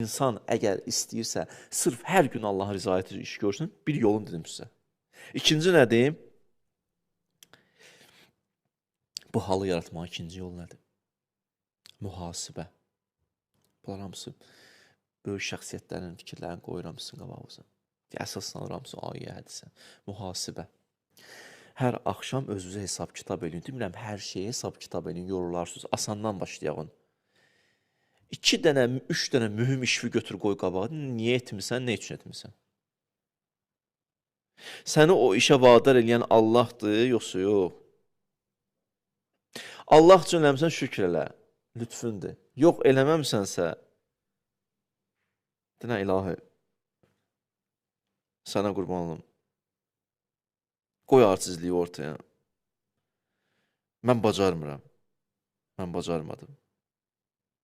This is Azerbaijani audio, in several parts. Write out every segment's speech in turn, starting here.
İnsan əgər istəyirsə, sırf hər gün Allahın rızayəti iş görsün, bir yolunu dedim sizə. İkinci nədir? Bu halı yaratmaq ikinci yol nədir? Mühasibə. Bunlar hamısı böyük şəxsiyyətlərin fikirlərini qoyuram sizin qabağınıza. Əsaslanıram sizin ayə hədisə. Mühasibə. Hər axşam özünüzə hesab kitab edin. Demirəm, hər şeyə hesab kitab edin, yorularsınız. Asandan başlayağın. 2 dənə, 3 dənə mühüm işi götür qoy qabağa. Niyə etmirsən, nə üçün etmirsən? Səni o işə vadar eləyən Allahdır, yoxsa yox? Allah üçün eləmirsən, şükür elə. Lütfündür. Yox, eləməmsənsə, denə ilahi, sənə qurban olum. Qoy acizliyi ortaya. Mən bacarmıram. Mən bacarmadım.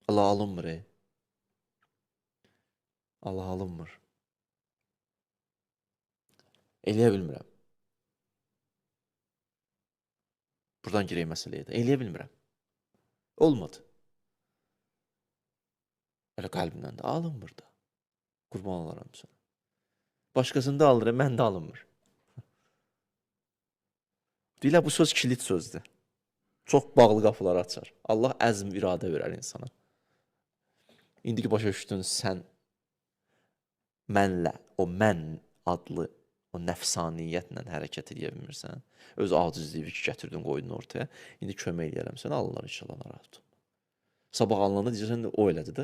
Allah alınmır, Allah alınmır. Eləyə bilmirəm. Buradan girək məsələyə də. Eləyə bilmirəm. Olmadı. Elə qəlbimdən də alınmır da. Qurban olaram sana. Başqasında alır, məndə alınmır. Deyirlər, bu söz kilit sözdür. Çox bağlı qapılar açar. Allah əzm, iradə verər insana. İndiki başa düşdün, sən mənlə, o mən adlı, o nəfsaniyyətlə hərəkət edə bilmirsən. Öz acizliyi gətirdin, qoydun ortaya. İndi kömək eləyərəm sənə, alınlar inşallah narahat olma. Sabah alınanda deyəcəksən, o elədi də.